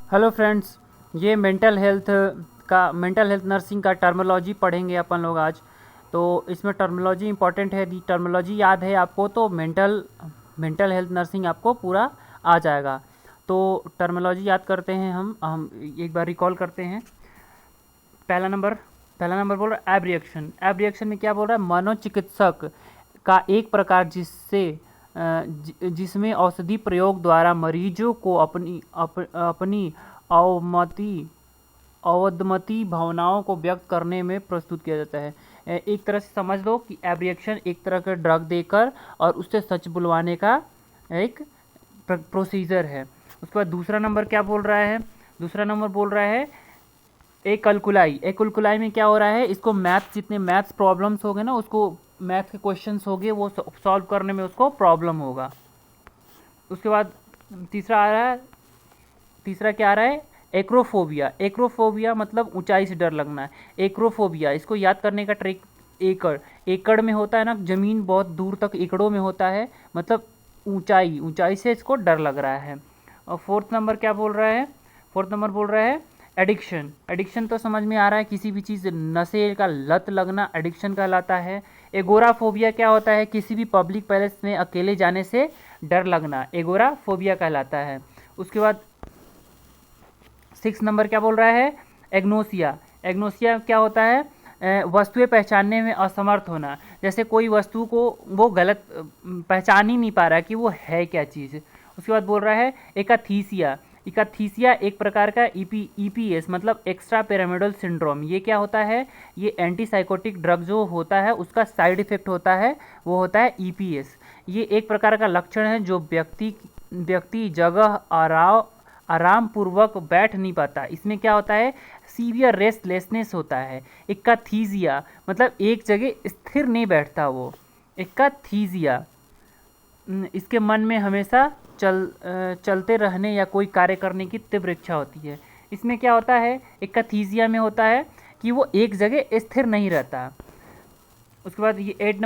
Hello friends, ये mental health nursing का terminology पढ़ेंगे अपन लोग आज। तो इसमें टर्मिनोलॉजी इंपॉर्टेंट है। यदि टर्मिनोलॉजी याद है आपको तो मेंटल हेल्थ नर्सिंग आपको पूरा आ जाएगा। तो टर्मिनोलॉजी याद करते हैं, हम एक बार रिकॉल करते हैं। पहला नंबर पहला नंबर बोल रहा है एब रिएक्शन। एब रिएक्शन में क्या बोल रहा है? मनोचिकित्सक का एक प्रकार जिसमें औषधि प्रयोग द्वारा मरीजों को अपनी अवमति अवदमती भावनाओं को व्यक्त करने में प्रस्तुत किया जाता है। एक तरह से समझ लो कि एब रिएक्शन एक तरह का ड्रग देकर और उससे सच बुलवाने का एक प्रोसीजर है। उसके बाद दूसरा नंबर क्या बोल रहा है? दूसरा नंबर बोल रहा है एकलकुलाई में क्या हो रहा है? इसको जितने मैथ्स प्रॉब्लम्स हो गए ना, उसको मैथ के क्वेश्चंस हो गए, वो सॉल्व करने में उसको प्रॉब्लम होगा। उसके बाद तीसरा क्या आ रहा है? एक्रोफोबिया। एक्रोफोबिया मतलब ऊंचाई से डर लगना है। एक्रोफोबिया इसको याद करने का ट्रिक एकड़ एकड़ में होता है ना, जमीन बहुत दूर तक एकड़ों में होता है, मतलब ऊंचाई से इसको डर लग रहा है। और फोर्थ नंबर बोल रहा है एडिक्शन। एडिक्शन तो समझ में आ रहा है, किसी भी चीज़ नशे का लत लगना एडिक्शन कहलाता है। एगोराफोबिया क्या होता है? किसी भी पब्लिक प्लेस में अकेले जाने से डर लगना एगोराफोबिया कहलाता है। उसके बाद 6 नंबर क्या बोल रहा है? एग्नोसिया। एग्नोसिया क्या होता है? वस्तुएं पहचानने में असमर्थ होना। जैसे कोई वस्तु को वो गलत पहचान ही नहीं पा रहा है कि वो है क्या चीज़। उसके बाद बोल रहा है एकाथीसिया। इकाथीसिया एक प्रकार का ईपीएस मतलब एक्स्ट्रा पिरामिडल सिंड्रोम। ये क्या होता है? ये एंटीसाइकोटिक ड्रग जो होता है उसका साइड इफेक्ट होता है, वो होता है ईपीएस। ये एक प्रकार का लक्षण है जो व्यक्ति जगह आराम पूर्वक बैठ नहीं पाता। इसमें क्या होता है? सीवियर रेस्टलेसनेस होता है। इक्काथीजिया मतलब एक जगह स्थिर नहीं बैठता वो, इक्काथीजिया। इसके मन में हमेशा चलते रहने या कोई कार्य करने की तीव्र इच्छा होती है। इसमें क्या होता है? इक्काथीजिया में होता है कि वो एक जगह स्थिर नहीं रहता। उसके बाद ये 8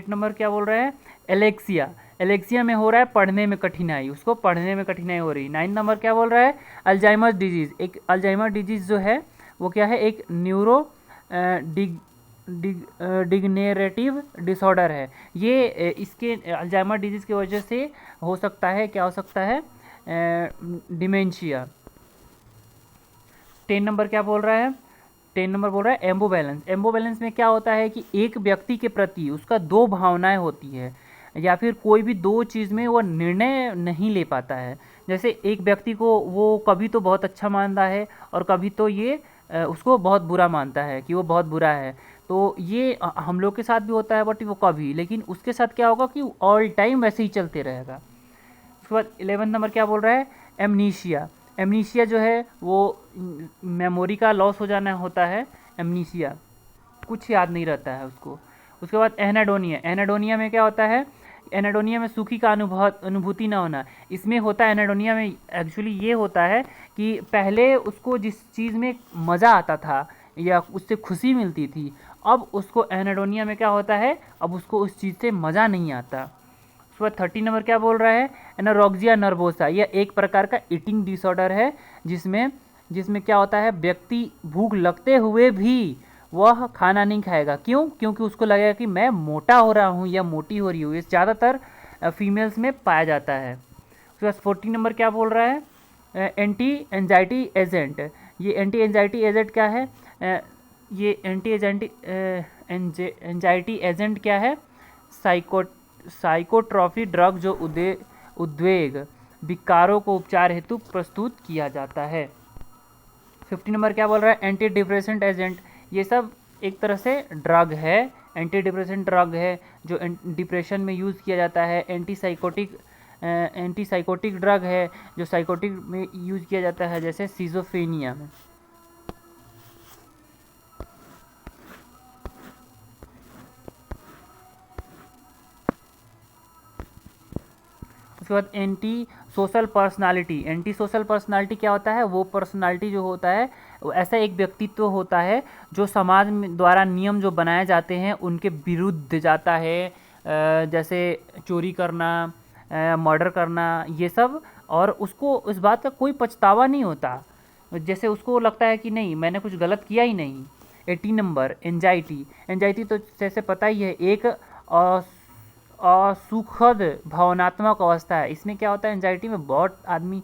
नंबर क्या बोल रहा है? एलेक्सिया। एलेक्सिया में हो रहा है पढ़ने में कठिनाई, उसको पढ़ने में कठिनाई हो रही। 9 नंबर क्या बोल रहा है? Alzheimer disease. एक अल्जाइमर डिजीज़ जो है वो क्या है? एक न्यूरो डिगनेरेटिव डिसऑर्डर है। ये इसके अल्जाइमर डिजीज़ की वजह से हो सकता है, क्या हो सकता है? डिमेंशिया। 10 नंबर क्या बोल रहा है? 10 नंबर बोल रहा है एम्बोबैलेंस। एम्बोबैलेंस में क्या होता है कि एक व्यक्ति के प्रति उसका दो भावनाएं होती है, या फिर कोई भी दो चीज़ में वो निर्णय नहीं ले पाता है। जैसे एक व्यक्ति को वो कभी तो बहुत अच्छा मानता है और कभी तो ये उसको बहुत बुरा मानता है कि वो बहुत बुरा है। तो ये हम लोग के साथ भी होता है, बट वो कभी, लेकिन उसके साथ क्या होगा कि ऑल टाइम वैसे ही चलते रहेगा। उसके बाद 11 नंबर क्या बोल रहा है? एमनीशिया। एमनीशिया जो है वो मेमोरी का लॉस हो जाना होता है। एमनीशिया कुछ याद नहीं रहता है उसको। उसके बाद एनाडोनिया। एनाडोनिया में क्या होता है? एनाडोनिया में सुखी का अनुभूति ना होना। इसमें होता है एनाडोनिया में एक्चुअली ये होता है कि पहले उसको जिस चीज़ में मज़ा आता था या उससे खुशी मिलती थी, अब उसको एनाडोनिया में क्या होता है? अब उसको उस चीज़ से मज़ा नहीं आता। उसके बाद 30 नंबर क्या बोल रहा है? एनारोक्सिया नर्वोसा। यह एक प्रकार का ईटिंग डिसऑर्डर है जिसमें जिसमें क्या होता है? व्यक्ति भूख लगते हुए भी वह खाना नहीं खाएगा। क्यों? क्योंकि उसको लगेगा कि मैं मोटा हो रहा हूँ या मोटी हो रही हूँ। ये ज़्यादातर फीमेल्स में पाया जाता है। उसके बाद 40 नंबर क्या बोल रहा है? Anti anxiety agent. ये एंटी एंजाइटी एजेंट क्या है? ये एंटी एंजाइटी एजेंट क्या है? साइको साइकोट्रॉफी ड्रग जो उद्वेग विकारों को उपचार हेतु प्रस्तुत किया जाता है। 50 नंबर क्या बोल रहा है? Anti depressant agent. ये सब एक तरह से ड्रग है, एंटी डिप्रेसेंट ड्रग है जो डिप्रेशन में यूज़ किया जाता है। एंटी साइकोटिक ड्रग है जो साइकोटिक में यूज़ किया जाता है, जैसे सिजोफ्रेनिया में। उसके बाद एंटी सोशल पर्सनालिटी क्या होता है? वो पर्सनालिटी जो होता है वो ऐसा एक व्यक्तित्व होता है जो समाज द्वारा नियम जो बनाए जाते हैं उनके विरुद्ध जाता है। जैसे चोरी करना, मर्डर करना, ये सब और उसको इस बात का कोई पछतावा नहीं होता, जैसे उसको लगता है कि नहीं मैंने कुछ गलत किया ही नहीं। 18 नंबर एंजाइटी। एंजाइटी तो जैसे पता ही है एक असुखद भावनात्मक अवस्था है। इसमें क्या होता है, एंजाइटी में बहुत आदमी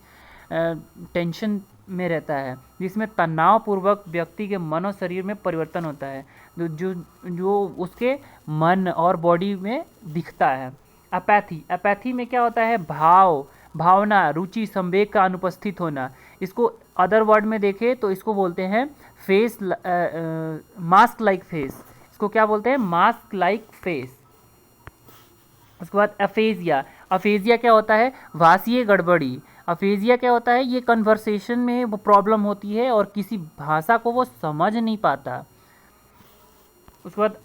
टेंशन में रहता है, जिसमें तनावपूर्वक व्यक्ति के मन और शरीर में परिवर्तन होता है, जो जो उसके मन और बॉडी में दिखता है। अपैथी। अपैथी में क्या होता है, भावना, रुचि, संवेग का अनुपस्थित होना। इसको अदर वर्ड में देखें तो इसको बोलते हैं फेस, मास्क लाइक फेस। इसको क्या बोलते हैं, मास्क लाइक फेस। उसके बाद अफेजिया। अफेजिया क्या होता है, भाषीय गड़बड़ी। अफेजिया क्या होता है, ये कन्वर्सेशन में वो प्रॉब्लम होती है और किसी भाषा को वो समझ नहीं पाता। उसके बाद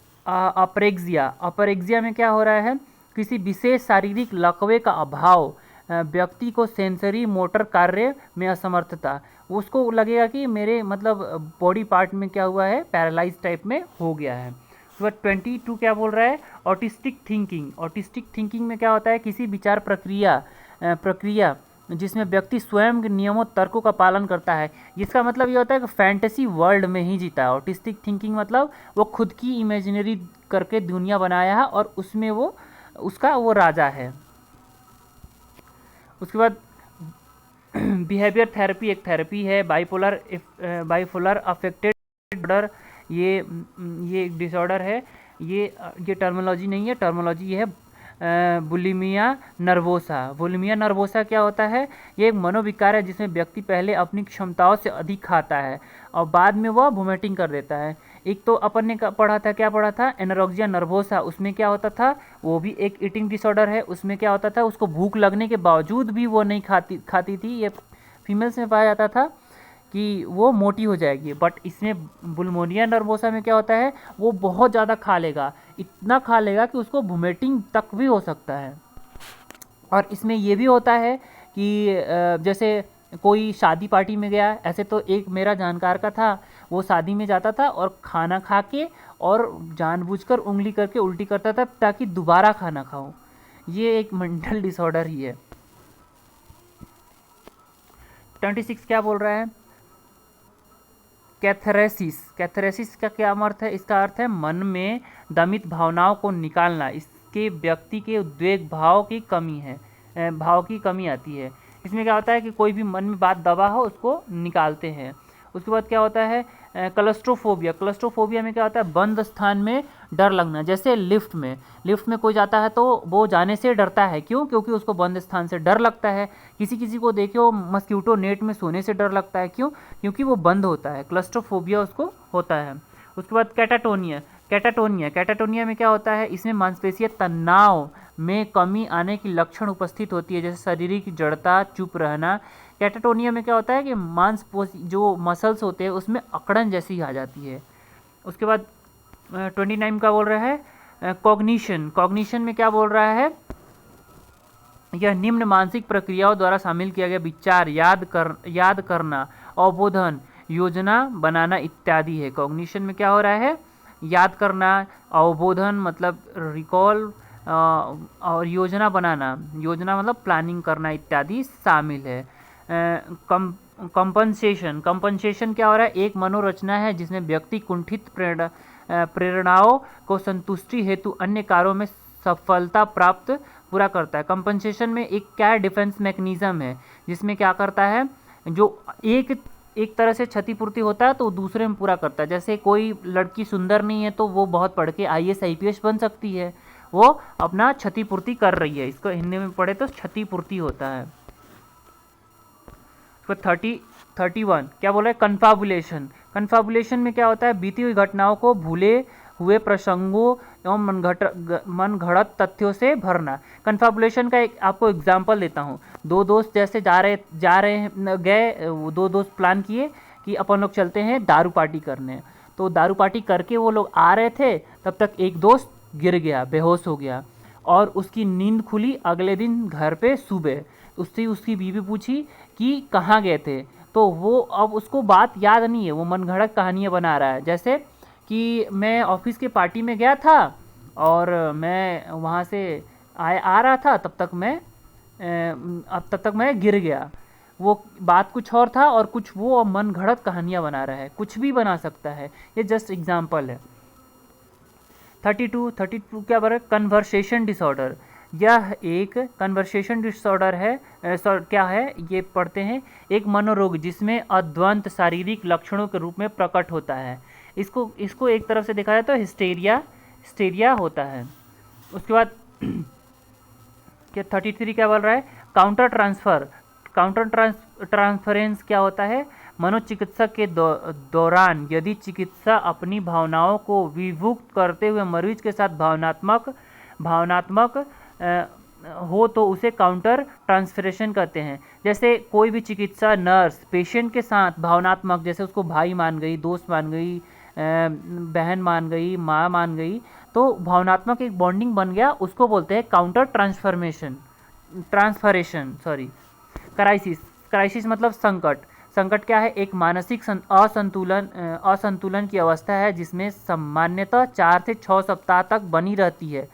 अप्रेक्सिया। अप्रेक्सिया में क्या हो रहा है, किसी विशेष शारीरिक लकवे का अभाव, व्यक्ति को सेंसरी मोटर कार्य में असमर्थता। उसको लगेगा कि मेरे मतलब बॉडी पार्ट में क्या हुआ है, पैरालाइज टाइप में हो गया है। उसके बाद 22 क्या बोल रहा है, ऑटिस्टिक थिंकिंग। ऑटिस्टिक थिंकिंग में क्या होता है, किसी विचार प्रक्रिया जिसमें व्यक्ति स्वयं के नियमों तर्कों का पालन करता है। जिसका मतलब ये होता है कि फैंटेसी वर्ल्ड में ही जीता है। ऑटिस्टिक थिंकिंग मतलब वो खुद की इमेजिनरी करके दुनिया बनाया है और उसमें वो उसका वो राजा है। उसके बाद बिहेवियर थेरेपी एक थेरेपी है। बाइपोलर अफेक्टेड डिसऑर्डर, ये एक डिसऑर्डर है। ये टर्मिनोलॉजी नहीं है, टर्मिनोलॉजी है बुलिमिया नर्वोसा। बुलिमिया नर्वोसा क्या होता है, ये एक मनोविकार है जिसमें व्यक्ति पहले अपनी क्षमताओं से अधिक खाता है और बाद में वह वोमिटिंग कर देता है। एक तो अपन ने पढ़ा था, क्या पढ़ा था, एनोरेक्सिया नर्वोसा। उसमें क्या होता था, वो भी एक ईटिंग डिसऑर्डर है। उसमें क्या होता था, उसको भूख लगने के बावजूद भी वो नहीं खाती थी। ये फीमेल्स में पाया जाता था कि वो मोटी हो जाएगी। बट इसमें बुलिमिया नर्वोसा में क्या होता है, वो बहुत ज़्यादा खा लेगा, इतना खा लेगा कि उसको वोमिटिंग तक भी हो सकता है। और इसमें ये भी होता है कि जैसे कोई शादी पार्टी में गया, ऐसे तो एक मेरा जानकार का था, वो शादी में जाता था और खाना खा के और जानबूझकर उंगली करके उल्टी करता था ताकि दोबारा खाना खाओ। ये एक मेंटल डिसऑर्डर ही है। 26 क्या बोल रहा है, कैथरेसिस। कैथरेसिस का क्या अर्थ है, इसका अर्थ है मन में दमित भावनाओं को निकालना। इसके व्यक्ति के उद्वेग भाव की कमी आती है। इसमें क्या होता है कि कोई भी मन में बात दबा हो उसको निकालते हैं। उसके बाद क्या होता है, क्लस्ट्रोफोबिया। क्लस्ट्रोफोबिया में क्या होता है, बंद स्थान में डर लगना। जैसे लिफ्ट में कोई जाता है तो वो जाने से डरता है, क्यों, क्योंकि उसको बंद स्थान से डर लगता है। किसी को देखो मस्क्यूटो नेट में सोने से डर लगता है, क्यों, क्योंकि वो बंद होता है। क्लस्ट्रोफोबिया उसको होता है। उसके बाद कैटाटोनिया में क्या होता है, इसमें मांसपेशीय तनाव में कमी आने की लक्षण उपस्थित होती है, जैसे शारीरिक जड़ता, चुप रहना। कैटाटोनिया में क्या होता है कि जो मसल्स होते हैं उसमें अकड़न जैसी आ जाती है। उसके बाद 29 का बोल रहा है कॉग्निशन में क्या बोल रहा है, यह निम्न मानसिक प्रक्रियाओं द्वारा शामिल किया गया विचार, याद करना, अवबोधन, योजना बनाना इत्यादि है। कॉग्निशन में क्या हो रहा है, याद करना, अवबोधन मतलब रिकॉल, और योजना मतलब प्लानिंग करना इत्यादि शामिल है। कंपनसेशन क्या हो रहा है, एक मनोरचना है जिसमें व्यक्ति कुंठित प्रेरणाओं को संतुष्टि हेतु अन्य कार्यों में सफलता प्राप्त पूरा करता है। कंपनसेशन में एक क्या है, डिफेंस मैकेनिज्म है, जिसमें क्या करता है, जो एक तरह से क्षतिपूर्ति होता है तो दूसरे में पूरा करता है। जैसे कोई लड़की सुंदर नहीं है तो वो बहुत पढ़ के IAS IPS बन सकती है, वो अपना क्षतिपूर्ति कर रही है। इसको हिंदी में पढ़े तो क्षतिपूर्ति होता है। तो 31 क्या बोल रहा है, कन्फाबुलेशन में क्या होता है, बीती हुई घटनाओं को भूले हुए प्रसंगों एवं मनगढ़ंत तथ्यों से भरना। कन्फाबुलेशन का एक आपको एग्जांपल देता हूँ। दो दोस्त जैसे दो दोस्त प्लान किए कि अपन लोग चलते हैं दारू पार्टी करने। तो दारू पार्टी करके वो लोग आ रहे थे, तब तक एक दोस्त गिर गया, बेहोश हो गया और उसकी नींद खुली अगले दिन घर पे सुबह। उससे उसकी बीवी पूछी कि कहाँ गए थे, तो वो अब उसको बात याद नहीं है, वो मनगढ़ंत कहानियाँ बना रहा है। जैसे कि मैं ऑफिस के पार्टी में गया था और मैं वहाँ से आ रहा था, तब तक मैं अब तब तक मैं गिर गया। वो बात कुछ और था और कुछ वो मन घड़त कहानियाँ बना रहा है, कुछ भी बना सकता है। ये जस्ट एग्जाम्पल है। 32 क्या बोल रहा है? Conversation disorder. यह एक कन्वर्सेशन डिसऑर्डर है। क्या है ये? पढ़ते हैं। एक मनोरोग जिसमें अद्वंत शारीरिक लक्षणों के रूप में प्रकट होता है। इसको इसको एक तरफ से देखा जाए तो हिस्टेरिया होता है। उसके बाद क्या 33 क्या बोल रहा है? काउंटर ट्रांसफरेंस क्या होता है? मनोचिकित्सक के दौरान यदि चिकित्सा अपनी भावनाओं को विभुक्त करते हुए मरीज के साथ भावनात्मक हो तो उसे काउंटर ट्रांसफरेशन कहते हैं। जैसे कोई भी चिकित्सा नर्स पेशेंट के साथ भावनात्मक, जैसे उसको भाई मान गई, दोस्त मान गई, बहन मान गई, माँ मान गई, तो भावनात्मक एक बॉन्डिंग बन गया, उसको बोलते हैं काउंटर ट्रांसफरेशन सॉरी। क्राइसिस मतलब संकट क्या है? एक मानसिक असंतुलन की अवस्था है जिसमें सामान्यतः 4 से 6 सप्ताह तक बनी रहती है,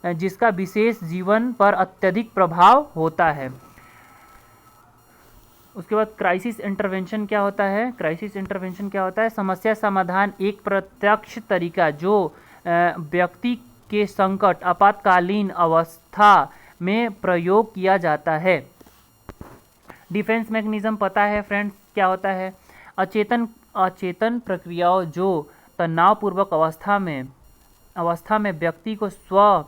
जिसका विशेष जीवन पर अत्यधिक प्रभाव होता है। उसके बाद क्राइसिस इंटरवेंशन क्या होता है? समस्या समाधान एक प्रत्यक्ष तरीका जो व्यक्ति के संकट आपातकालीन अवस्था में प्रयोग किया जाता है। डिफेंस मैकेनिज्म पता है फ्रेंड्स क्या होता है? अचेतन प्रक्रियाओं जो तनावपूर्वक अवस्था में व्यक्ति को स्व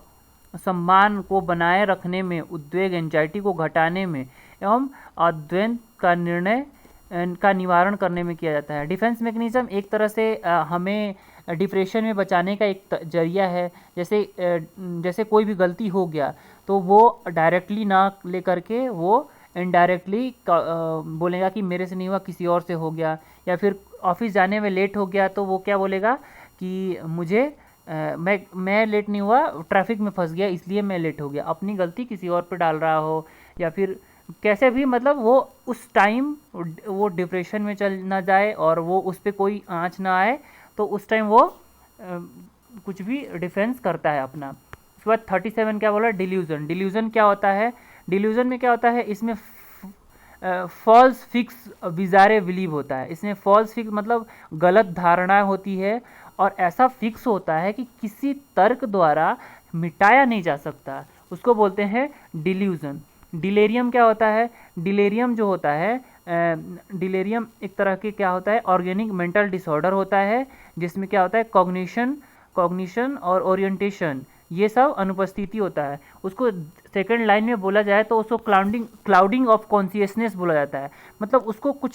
सम्मान को बनाए रखने में, उद्वेग एंजाइटी को घटाने में एवं अद्वैत का निवारण करने में किया जाता है। डिफेंस मैकेनिज्म एक तरह से हमें डिप्रेशन में बचाने का एक जरिया है। जैसे कोई भी गलती हो गया तो वो डायरेक्टली ना लेकर के वो इनडायरेक्टली बोलेगा कि मेरे से नहीं हुआ, किसी और से हो गया। या फिर ऑफिस जाने में लेट हो गया तो वो क्या बोलेगा कि मुझे मैं लेट नहीं हुआ, ट्रैफिक में फंस गया इसलिए मैं लेट हो गया। अपनी गलती किसी और पे डाल रहा हो या फिर कैसे भी, मतलब वो उस टाइम वो डिप्रेशन में चल ना जाए और वो उस पर कोई आँच ना आए, तो उस टाइम वो कुछ भी डिफेंस करता है अपना। उसके बाद 37 क्या बोला? डिल्यूजन क्या होता है? डिल्यूजन में क्या होता है? इसमें फॉल्स फिक्स विजारे बिलीव होता है। इसमें फॉल्स फिक्स मतलब गलत धारणाएं होती है और ऐसा फिक्स होता है कि किसी तर्क द्वारा मिटाया नहीं जा सकता, उसको बोलते हैं डिल्यूजन। डिलेरियम क्या होता है? डिलेरियम जो होता है, डिलेरियम एक तरह के क्या होता है? ऑर्गेनिक मेंटल डिसऑर्डर होता है, जिसमें क्या होता है? कॉग्निशन और ओरिएंटेशन ये सब अनुपस्थिति होता है। उसको सेकंड लाइन में बोला जाए तो उसको क्लाउडिंग ऑफ कॉन्शियसनेस बोला जाता है। मतलब उसको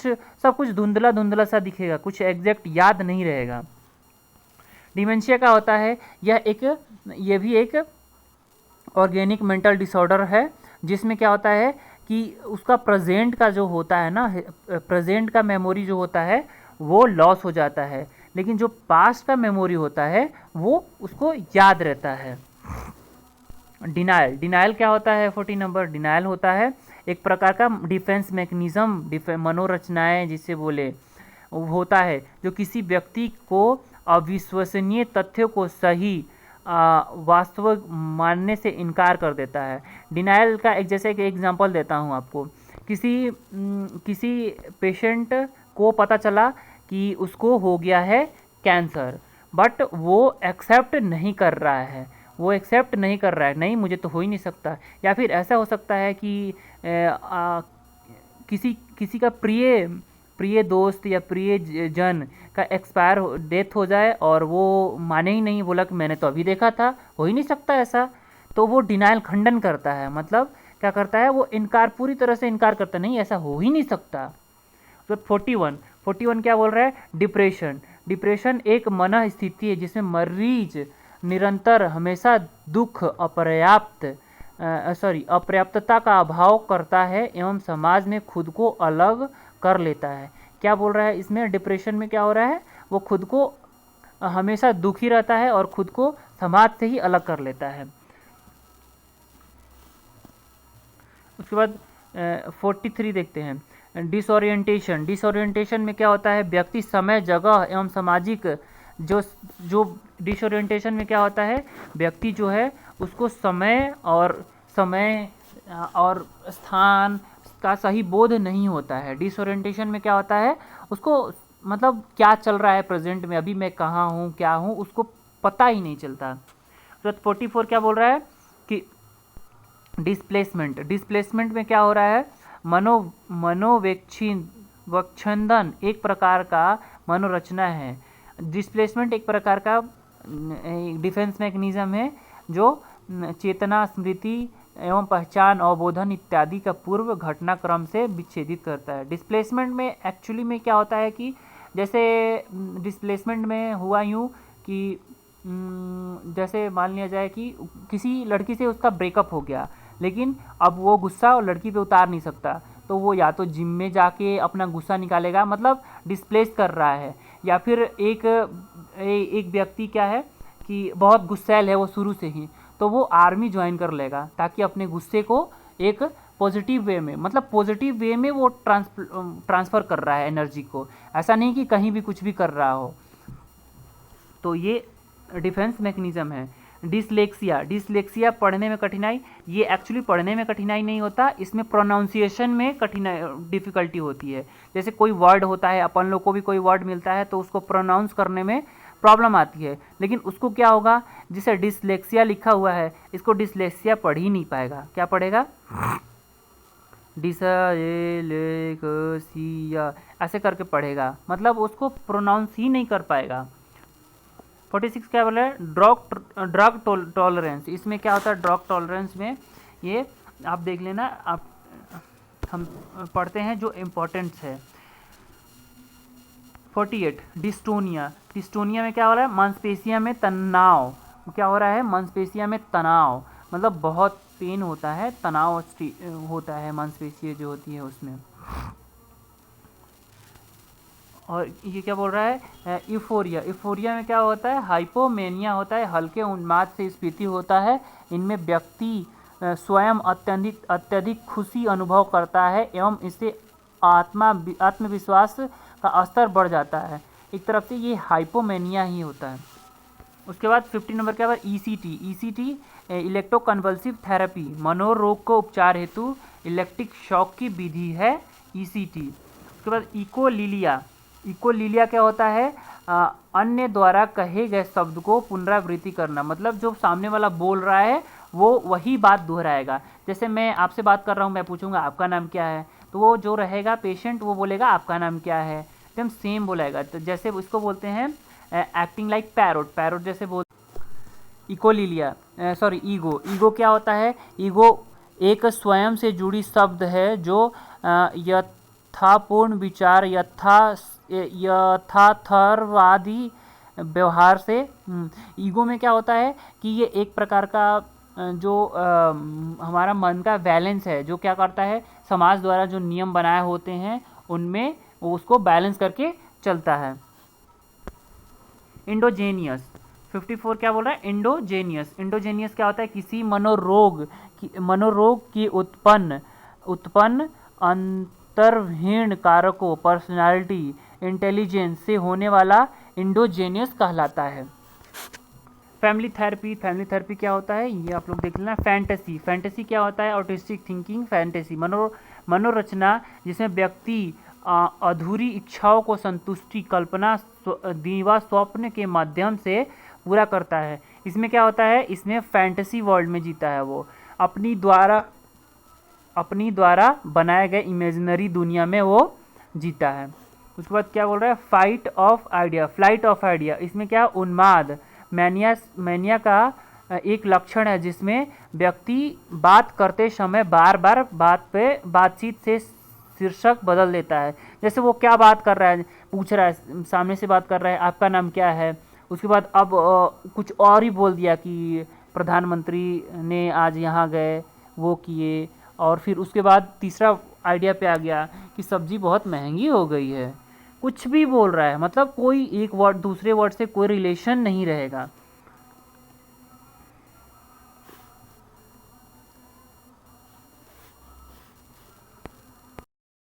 सब कुछ धुंधला सा दिखेगा, कुछ एग्जैक्ट याद नहीं रहेगा। डिमेंशिया क्या होता है? ये भी एक ऑर्गेनिक मेंटल डिसऑर्डर है, जिसमें क्या होता है कि उसका प्रेजेंट का जो होता है ना, प्रेजेंट का मेमोरी जो होता है वो लॉस हो जाता है, लेकिन जो पास्ट का मेमोरी होता है वो उसको याद रहता है। डिनायल क्या होता है? 40 नंबर। डिनायल होता है एक प्रकार का डिफेंस मैकेनिज्म, मनोरचनाएं जिसे बोले होता है, जो किसी व्यक्ति को अविश्वसनीय तथ्यों को सही वास्तविक मानने से इनकार कर देता है। डिनायल का जैसे एक एग्जांपल देता हूँ आपको। किसी पेशेंट को पता चला कि उसको हो गया है कैंसर, बट वो एक्सेप्ट नहीं कर रहा है, नहीं मुझे तो हो ही नहीं सकता। या फिर ऐसा हो सकता है कि किसी का प्रिय दोस्त या प्रिय जन का डेथ हो जाए और वो माने ही नहीं, बोला कि मैंने तो अभी देखा था, हो ही नहीं सकता ऐसा। तो वो डिनायल खंडन करता है, मतलब क्या करता है? वो पूरी तरह से इनकार करता, नहीं ऐसा हो ही नहीं सकता। तो 41 क्या बोल रहा है? डिप्रेशन एक मन स्थिति है जिसमें मरीज निरंतर हमेशा दुख, अपर्याप्तता का अभाव करता है एवं समाज में खुद को अलग कर लेता है। क्या बोल रहा है इसमें? डिप्रेशन में क्या हो रहा है? वो खुद को हमेशा दुखी रहता है और खुद को समाज से ही अलग कर लेता है। उसके बाद 43 देखते हैं। डिसओरिएंटेशन में क्या होता है? व्यक्ति, समय, जगह एवं सामाजिक जो डिसओरिएंटेशन में क्या होता है? व्यक्ति जो है उसको समय और स्थान का सही बोध नहीं होता है। डिसोरिएंटेशन में क्या होता है, उसको मतलब क्या चल रहा है प्रेजेंट में, अभी मैं कहाँ हूँ क्या हूँ उसको पता ही नहीं चलता। तो 44 क्या बोल रहा है कि डिस्प्लेसमेंट, डिस्प्लेसमेंट में क्या हो रहा है, मनोवेक्षन्दन एक प्रकार का मनोरचना है। डिस्प्लेसमेंट एक प्रकार का डिफेंस मैकेनिज्म है जो चेतना, स्मृति एवं पहचान, अवबोधन इत्यादि का पूर्व घटनाक्रम से विच्छेदित करता है। डिस्प्लेसमेंट में एक्चुअली में क्या होता है कि जैसे डिस्प्लेसमेंट में हुआ यूँ कि जैसे मान लिया जाए कि किसी लड़की से उसका ब्रेकअप हो गया, लेकिन अब वो गुस्सा और लड़की पे उतार नहीं सकता, तो वो या तो जिम में जाके अपना गुस्सा निकालेगा, मतलब डिस्प्लेस कर रहा है, या फिर एक व्यक्ति क्या है कि बहुत गुस्सैल है वो शुरू से ही, तो वो आर्मी ज्वाइन कर लेगा ताकि अपने गुस्से को एक पॉजिटिव वे में, मतलब पॉजिटिव वे में वो ट्रांसफ़र कर रहा है एनर्जी को, ऐसा नहीं कि कहीं भी कुछ भी कर रहा हो। तो ये डिफेंस मैकेनिज्म है। डिसलेक्सिया, डिसलेक्सिया पढ़ने में कठिनाई, ये एक्चुअली पढ़ने में कठिनाई नहीं होता, इसमें प्रोनाउंसिएशन में कठिनाई डिफ़िकल्टी होती है। जैसे कोई वर्ड होता है, अपन लोग को भी कोई वर्ड मिलता है तो उसको प्रोनाउंस करने में प्रॉब्लम आती है, लेकिन उसको क्या होगा, जिसे डिसलेक्सिया लिखा हुआ है इसको डिसलेक्सिया पढ़ ही नहीं पाएगा। क्या पढ़ेगा, डिसलेक्सिया ऐसे करके पढ़ेगा, मतलब उसको प्रोनाउंस ही नहीं कर पाएगा। 46 क्या बोला है, ड्रग टॉलरेंस। इसमें क्या होता है ड्रग टॉलरेंस में, ये आप देख लेना, आप हम पढ़ते हैं जो इम्पोर्टेंट्स है। 48 डिस्टोनिया, डिस्टोनिया में क्या हो रहा है, मांसपेशियों में तनाव, क्या हो रहा है, मांसपेशियों में तनाव, मतलब बहुत पेन होता है, तनाव होता है मांसपेशियाँ जो होती है उसमें। और ये क्या बोल रहा है, यूफोरिया, यूफोरिया में क्या होता है, हाइपोमेनिया होता है, हल्के उन्माद से स्फीति होता है। इनमें व्यक्ति स्वयं अत्यधिक खुशी अनुभव करता है एवं इससे आत्मविश्वास का स्तर बढ़ जाता है। एक तरफ से ये हाइपोमेनिया ही होता है। उसके बाद 50 नंबर क्या है, ईसीटी, ईसीटी इलेक्ट्रोकन्वल्सिव थेरेपी, मनोरोग को उपचार हेतु इलेक्ट्रिक शॉक की विधि है ईसीटी। उसके बाद इकोलिलिया, इकोलिलिया क्या होता है, अन्य द्वारा कहे गए शब्द को पुनरावृत्ति करना, मतलब जो सामने वाला बोल रहा है वो वही बात दोहराएगा। जैसे मैं आपसे बात कर रहा हूँ, मैं पूछूंगा आपका नाम क्या है, तो वो जो रहेगा पेशेंट वो बोलेगा आपका नाम क्या है, एकदम सेम बोलेगा। तो जैसे उसको बोलते हैं एक्टिंग लाइक पैरोट, पैरोट जैसे बोल। इकोलिलिया सॉरी ईगो, ईगो क्या होता है, ईगो एक स्वयं से जुड़ी शब्द है जो यथापूर्ण विचार, यथार्थवादी व्यवहार से। ईगो में क्या होता है कि ये एक प्रकार का जो हमारा मन का बैलेंस है, जो क्या करता है, समाज द्वारा जो नियम बनाए होते हैं उनमें वो उसको बैलेंस करके चलता है। इंडोजेनियस, 54 क्या बोल रहा है, इंडोजेनियस, इंडोजेनियस क्या होता है, किसी मनोरोग की उत्पन्न अंतर्हीन कारकों, पर्सनालिटी, इंटेलिजेंस से होने वाला इंडोजेनियस कहलाता है। फैमिली थेरेपी, फैमिली थेरेपी क्या होता है ये आप लोग देख लेना। फैंटेसी, फैंटेसी क्या होता है, ऑटिस्टिक थिंकिंग फैंटेसी, मनोरचना जिसमें व्यक्ति अधूरी इच्छाओं को संतुष्टि, कल्पना, दीवा स्वप्न के माध्यम से पूरा करता है। इसमें क्या होता है, इसमें फैंटेसी वर्ल्ड में जीता है वो, अपनी द्वारा बनाए गए इमेजिनरी दुनिया में वो जीता है। उसके बाद क्या बोल रहा है, fight of idea, flight of idea, इसमें क्या, उन्माद, मैनिया का एक लक्षण है जिसमें व्यक्ति बात करते समय बार बार बातचीत से शीर्षक बदल देता है। जैसे वो क्या बात कर रहा है, पूछ रहा है, सामने से बात कर रहा है आपका नाम क्या है, उसके बाद अब कुछ और ही बोल दिया कि प्रधानमंत्री ने आज यहाँ गए, वो किए, और फिर उसके बाद तीसरा आइडिया पे आ गया कि सब्जी बहुत महंगी हो गई है, कुछ भी बोल रहा है, मतलब कोई एक वर्ड दूसरे वर्ड से कोई रिलेशन नहीं रहेगा।